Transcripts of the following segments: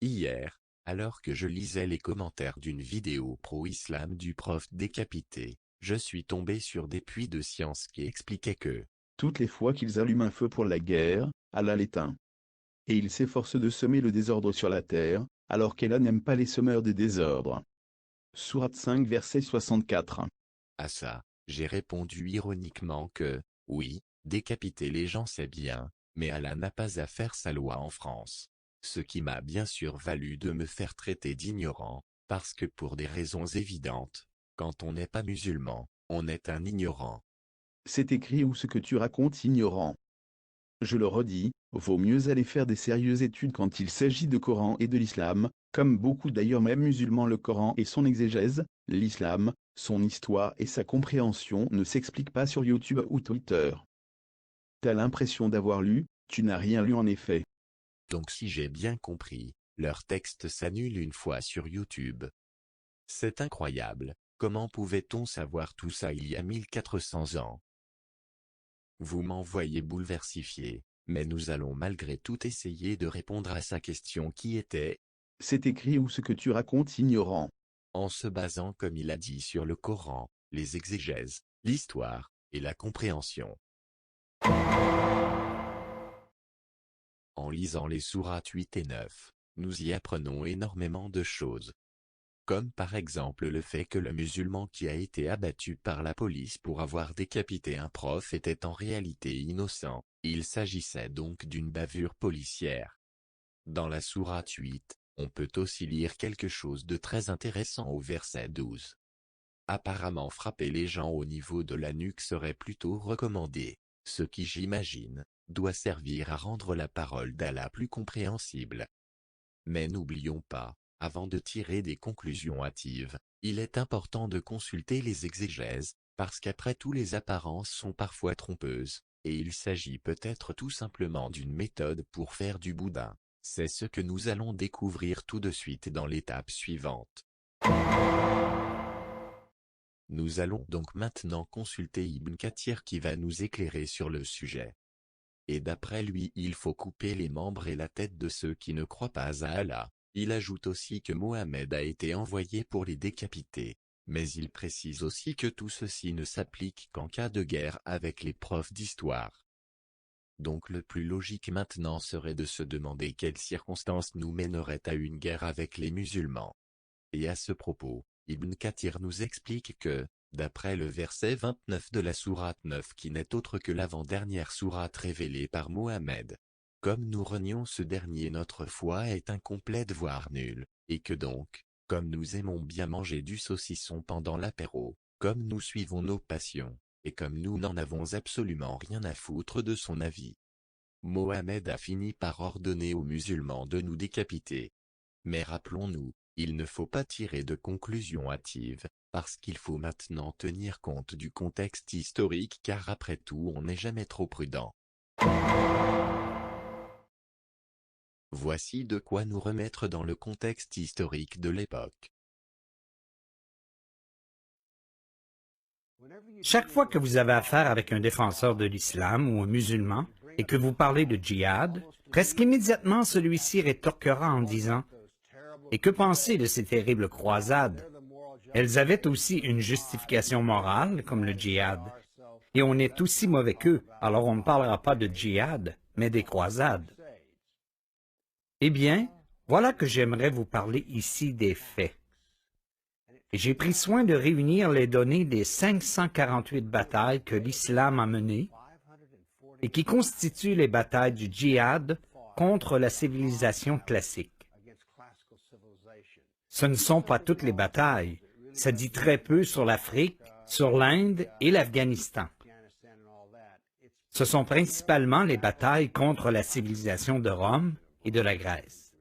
Hier, alors que je lisais les commentaires d'une vidéo pro-islam du prof décapité, je suis tombé sur des puits de science qui expliquaient que toutes les fois qu'ils allument un feu pour la guerre, Allah l'éteint. Et il s'efforce de semer le désordre sur la terre, alors qu'Allah n'aime pas les semeurs de désordre. Sourate 5 verset 64. à ça, j'ai répondu ironiquement que, oui, décapiter les gens c'est bien, mais Allah n'a pas à faire sa loi en France. Ce qui m'a bien sûr valu de me faire traiter d'ignorant, parce que pour des raisons évidentes, quand on n'est pas musulman, on est un ignorant. C'est écrit où ce que tu racontes ignorant. Je le redis, vaut mieux aller faire des sérieuses études quand il s'agit de Coran et de l'islam, comme beaucoup d'ailleurs même musulmans. Le Coran et son exégèse, l'islam, son histoire et sa compréhension ne s'expliquent pas sur YouTube ou Twitter. T'as l'impression d'avoir lu, tu n'as rien lu en effet. Donc si j'ai bien compris, leur texte s'annule une fois sur YouTube. C'est incroyable, comment pouvait-on savoir tout ça il y a 1400 ans? Vous m'envoyez bouleversifié, mais nous allons malgré tout essayer de répondre à sa question qui était C'est écrit où ce que tu racontes ignorant. en se basant comme il a dit sur le Coran, les exégèses, l'histoire, et la compréhension. En lisant les sourates 8 et 9, nous y apprenons énormément de choses. Comme par exemple le fait que le musulman qui a été abattu par la police pour avoir décapité un prof était en réalité innocent, il s'agissait donc d'une bavure policière. Dans la sourate 8, on peut aussi lire quelque chose de très intéressant au verset 12. Apparemment frapper les gens au niveau de la nuque serait plutôt recommandé, ce qui j'imagine, doit servir à rendre la parole d'Allah plus compréhensible. Mais n'oublions pas, avant de tirer des conclusions hâtives, il est important de consulter les exégèses, parce qu'après tout les apparences sont parfois trompeuses, et il s'agit peut-être tout simplement d'une méthode pour faire du boudin. C'est ce que nous allons découvrir tout de suite dans l'étape suivante. Nous allons donc maintenant consulter Ibn Kathir qui va nous éclairer sur le sujet. Et d'après lui il faut couper les membres et la tête de ceux qui ne croient pas à Allah. Il ajoute aussi que Mohammed a été envoyé pour les décapiter, mais il précise aussi que tout ceci ne s'applique qu'en cas de guerre avec les profs d'histoire. Donc le plus logique maintenant serait de se demander quelles circonstances nous mèneraient à une guerre avec les musulmans. Et à ce propos, Ibn Kathir nous explique que, d'après le verset 29 de la sourate 9 qui n'est autre que l'avant-dernière sourate révélée par Mohammed, comme nous renions ce dernier notre foi est incomplète voire nulle, et que donc, comme nous aimons bien manger du saucisson pendant l'apéro, comme nous suivons nos passions, et comme nous n'en avons absolument rien à foutre de son avis, Mohammed a fini par ordonner aux musulmans de nous décapiter. Mais rappelons-nous, il ne faut pas tirer de conclusions hâtives, parce qu'il faut maintenant tenir compte du contexte historique car après tout on n'est jamais trop prudent. Voici de quoi nous remettre dans le contexte historique de l'époque. Chaque fois que vous avez affaire avec un défenseur de l'islam ou un musulman et que vous parlez de djihad, presque immédiatement celui-ci rétorquera en disant « Et que penser de ces terribles croisades? Elles avaient aussi une justification morale, comme le djihad. Et on est aussi mauvais qu'eux, alors on ne parlera pas de djihad, mais des croisades. » Eh bien, voilà que j'aimerais vous parler ici des faits. J'ai pris soin de réunir les données des 548 batailles que l'islam a menées et qui constituent les batailles du djihad contre la civilisation classique. Ce ne sont pas toutes les batailles, ça dit très peu sur l'Afrique, sur l'Inde et l'Afghanistan. Ce sont principalement les batailles contre la civilisation de Rome et de la Grèce.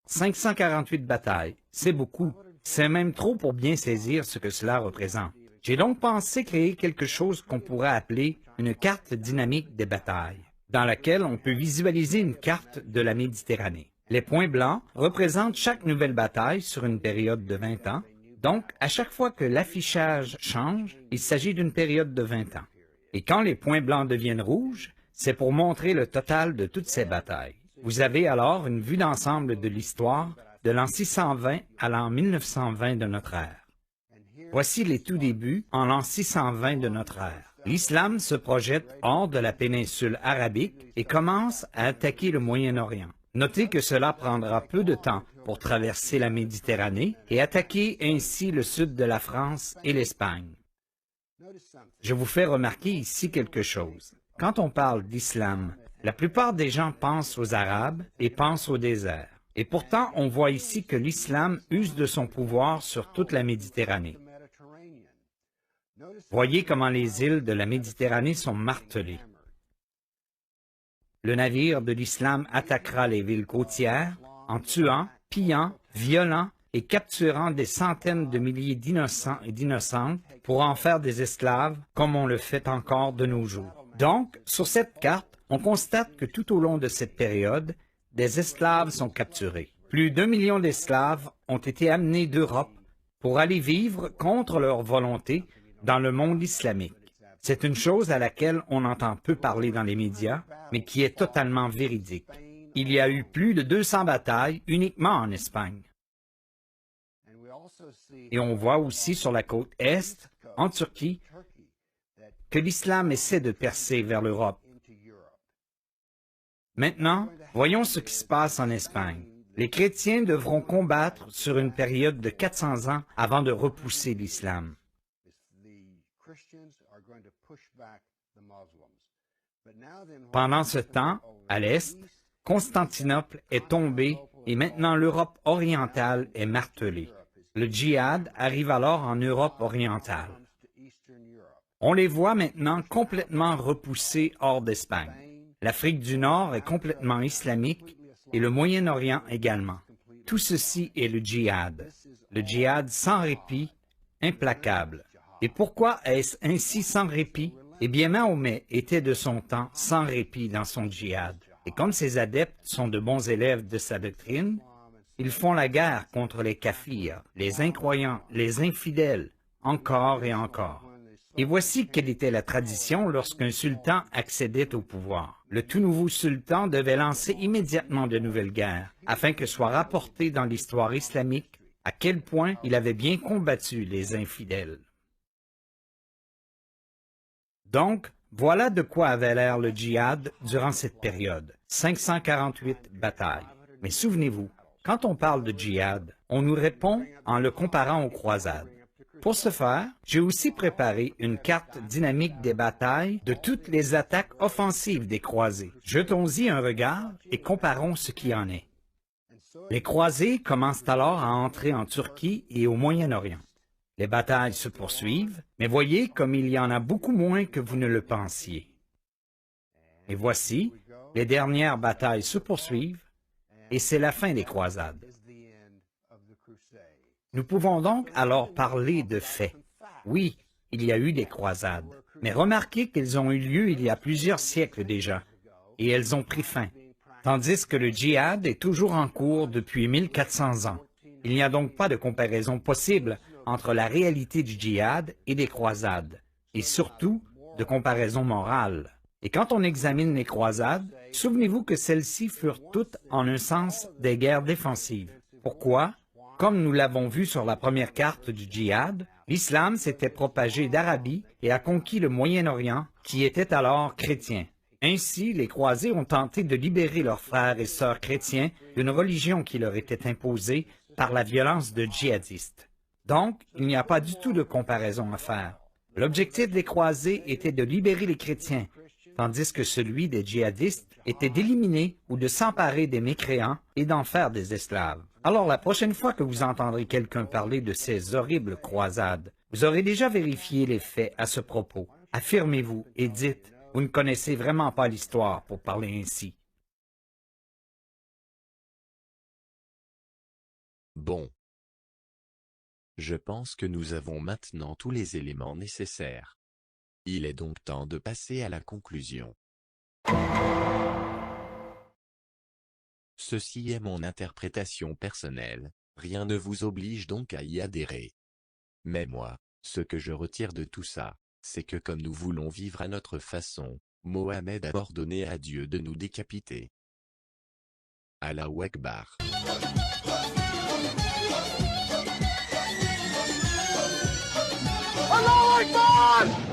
548 batailles, c'est beaucoup. C'est même trop pour bien saisir ce que cela représente. J'ai donc pensé créer quelque chose qu'on pourrait appeler une carte dynamique des batailles, dans laquelle on peut visualiser une carte de la Méditerranée. Les points blancs représentent chaque nouvelle bataille sur une période de 20 ans. Donc, à chaque fois que l'affichage change, il s'agit d'une période de 20 ans. Et quand les points blancs deviennent rouges, c'est pour montrer le total de toutes ces batailles. Vous avez alors une vue d'ensemble de l'histoire de l'an 620 à l'an 1920 de notre ère. Voici les tout débuts en l'an 620 de notre ère. L'islam se projette hors de la péninsule arabique et commence à attaquer le Moyen-Orient. Notez que cela prendra peu de temps pour traverser la Méditerranée et attaquer ainsi le sud de la France et l'Espagne. Je vous fais remarquer ici quelque chose. Quand on parle d'islam, la plupart des gens pensent aux Arabes et pensent au désert. Et pourtant, on voit ici que l'islam use de son pouvoir sur toute la Méditerranée. Voyez comment les îles de la Méditerranée sont martelées. Le navire de l'islam attaquera les villes côtières en tuant, pillant, violant et capturant des centaines de milliers d'innocents et d'innocentes pour en faire des esclaves, comme on le fait encore de nos jours. Donc, sur cette carte, on constate que tout au long de cette période, des esclaves sont capturés. Plus d'1 million d'esclaves ont été amenés d'Europe pour aller vivre contre leur volonté dans le monde islamique. C'est une chose à laquelle on entend peu parler dans les médias, mais qui est totalement véridique. Il y a eu plus de 200 batailles uniquement en Espagne. Et on voit aussi sur la côte Est, en Turquie, que l'islam essaie de percer vers l'Europe. Maintenant, voyons ce qui se passe en Espagne. Les chrétiens devront combattre sur une période de 400 ans avant de repousser l'islam. Pendant ce temps, à l'Est, Constantinople est tombée et maintenant l'Europe orientale est martelée. Le djihad arrive alors en Europe orientale. On les voit maintenant complètement repoussés hors d'Espagne. L'Afrique du Nord est complètement islamique et le Moyen-Orient également. Tout ceci est le djihad sans répit, implacable. Et pourquoi est-ce ainsi sans répit? Eh bien, Mahomet était de son temps sans répit dans son djihad. Et comme ses adeptes sont de bons élèves de sa doctrine, ils font la guerre contre les kafirs, les incroyants, les infidèles, encore et encore. Et voici quelle était la tradition lorsqu'un sultan accédait au pouvoir. Le tout nouveau sultan devait lancer immédiatement de nouvelles guerres, afin que soit rapporté dans l'histoire islamique à quel point il avait bien combattu les infidèles. Donc, voilà de quoi avait l'air le djihad durant cette période. 548 batailles. Mais souvenez-vous, quand on parle de djihad, on nous répond en le comparant aux croisades. Pour ce faire, j'ai aussi préparé une carte dynamique des batailles de toutes les attaques offensives des croisés. Jetons-y un regard et comparons ce qui en est. Les croisés commencent alors à entrer en Turquie et au Moyen-Orient. Les batailles se poursuivent, mais voyez comme il y en a beaucoup moins que vous ne le pensiez. Et voici, les dernières batailles se poursuivent, et c'est la fin des croisades. Nous pouvons donc alors parler de faits. Oui, il y a eu des croisades, mais remarquez qu'elles ont eu lieu il y a plusieurs siècles déjà, et elles ont pris fin, tandis que le djihad est toujours en cours depuis 1400 ans. Il n'y a donc pas de comparaison possible entre la réalité du djihad et des croisades, et surtout de comparaison morale. Et quand on examine les croisades, souvenez-vous que celles-ci furent toutes, en un sens, des guerres défensives. Pourquoi? Comme nous l'avons vu sur la première carte du djihad, l'islam s'était propagé d'Arabie et a conquis le Moyen-Orient, qui était alors chrétien. Ainsi, les croisés ont tenté de libérer leurs frères et sœurs chrétiens d'une religion qui leur était imposée par la violence de djihadistes. Donc, il n'y a pas du tout de comparaison à faire. L'objectif des croisés était de libérer les chrétiens, tandis que celui des djihadistes était d'éliminer ou de s'emparer des mécréants et d'en faire des esclaves. Alors, la prochaine fois que vous entendrez quelqu'un parler de ces horribles croisades, vous aurez déjà vérifié les faits à ce propos. Affirmez-vous et dites, vous ne connaissez vraiment pas l'histoire pour parler ainsi. Bon. Je pense que nous avons maintenant tous les éléments nécessaires. Il est donc temps de passer à la conclusion. Ceci est mon interprétation personnelle, rien ne vous oblige donc à y adhérer. Mais moi, ce que je retire de tout ça, c'est que comme nous voulons vivre à notre façon, Mohammed a ordonné à Dieu de nous décapiter. Allahu Akbar. Allahu Akbar!